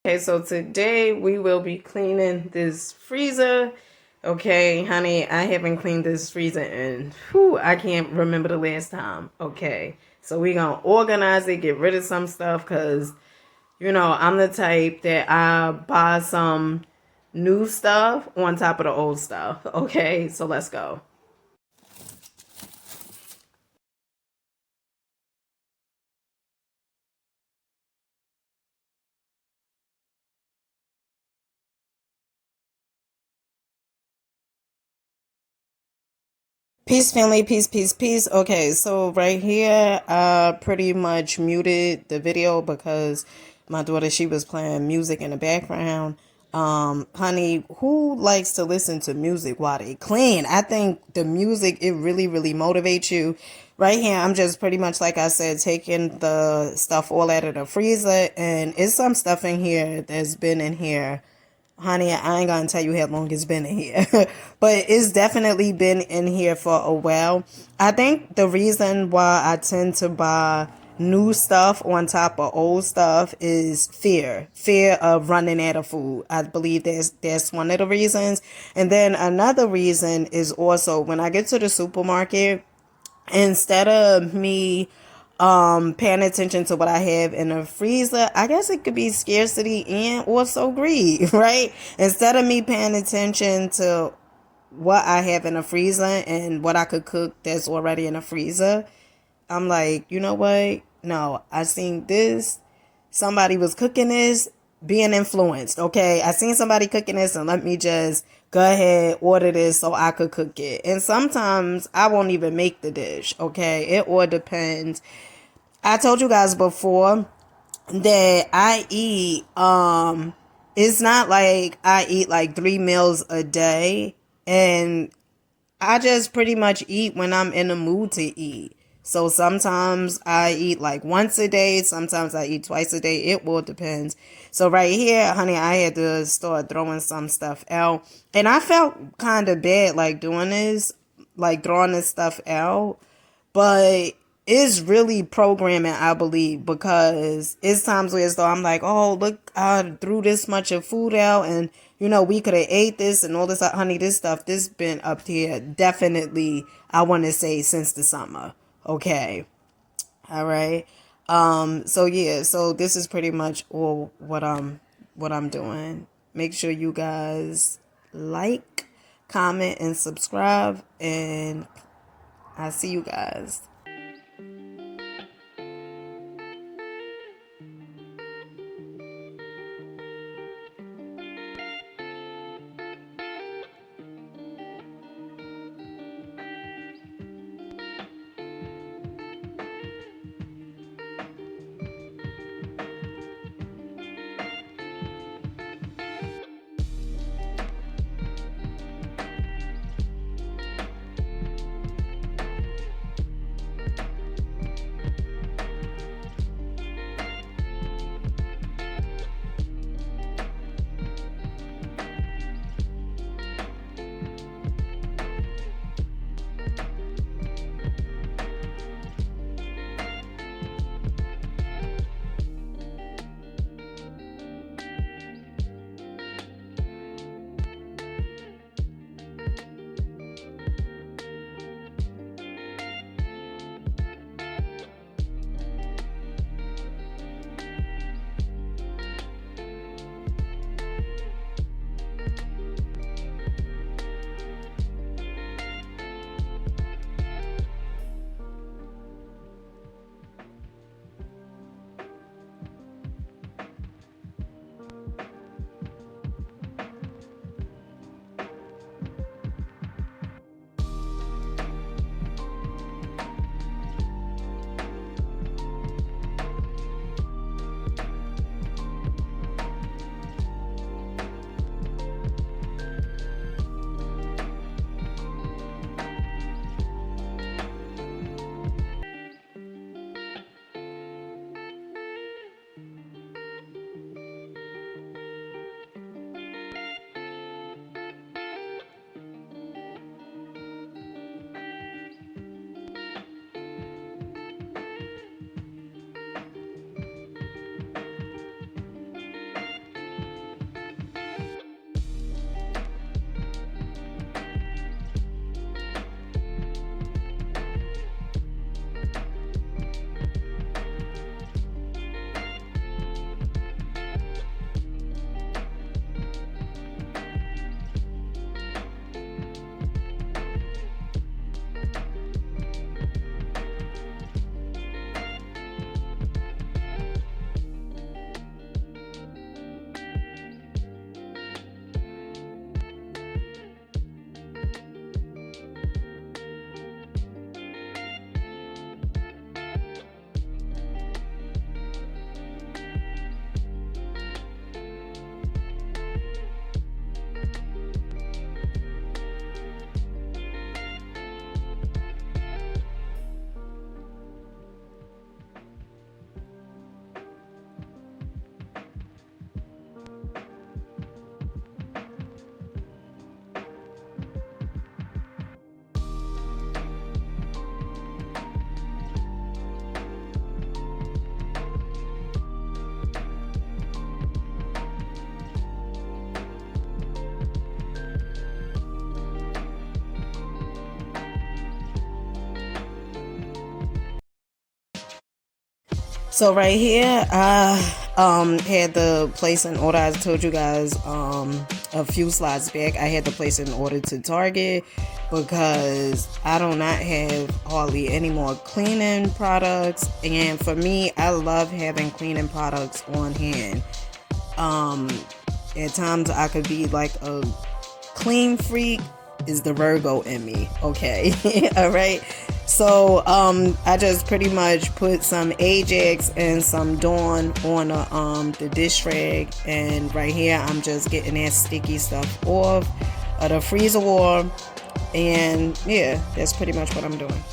Okay, so today we will be cleaning this freezer. Okay, honey, I haven't cleaned this freezer in, I can't remember the last time. Okay, so we're gonna organize it, get rid of some stuff, because, I'm the type that I buy some new stuff on top of the old stuff. Okay, so let's go. Peace, family, peace, peace, peace. Okay, so right here, I pretty much muted the video because my daughter, she was playing music in the background. Honey, who likes to listen to music while they clean? I think the music, it really, really motivates you. Right here, I'm just pretty much, like I said, taking the stuff all out of the freezer, and it's some stuff in here that's been in here. Honey, I ain't gonna tell you how long it's been in here, but it's definitely been in here for a while. I think the reason why I tend to buy new stuff on top of old stuff is fear of running out of food. I believe that's one of the reasons. And then another reason is also when I get to the supermarket, instead of me paying attention to what I have in the freezer, I guess it could be scarcity and also greed, right? Instead of me paying attention to what I have in the freezer and what I could cook that's already in the freezer, I'm like, you know what? No, I seen this. Somebody was cooking this, being influenced. Okay, I seen somebody cooking this, and let me just go ahead, order this so I could cook it. And sometimes I won't even make the dish. Okay, it all depends. I told you guys before that I eat. It's not like I eat like 3 meals a day, and I just pretty much eat when I'm in the mood to eat. So sometimes I eat like once a day, sometimes I eat twice a day. It will depend. So right here, honey, I had to start throwing some stuff out. And I felt kind of bad like doing this, like throwing this stuff out. But it's really programming, I believe, because it's times where as though I'm like, oh, look, I threw this much of food out, and we could have ate this and all this, honey, this stuff, this been up here definitely, I want to say, since the summer. Okay. All right. So yeah, so this is pretty much all what I'm doing. Make sure you guys like, comment, and subscribe, and I see you guys. So right here, I had the place in order. I told you guys a few slides back. I had the place in order to Target because I do not have hardly any more cleaning products. And for me, I love having cleaning products on hand. At times I could be like a clean freak, is the Virgo in me. Okay. All right. So I just pretty much put some Ajax and some Dawn on the dish rag, and right here I'm just getting that sticky stuff off of the freezer wall, and yeah, that's pretty much what I'm doing.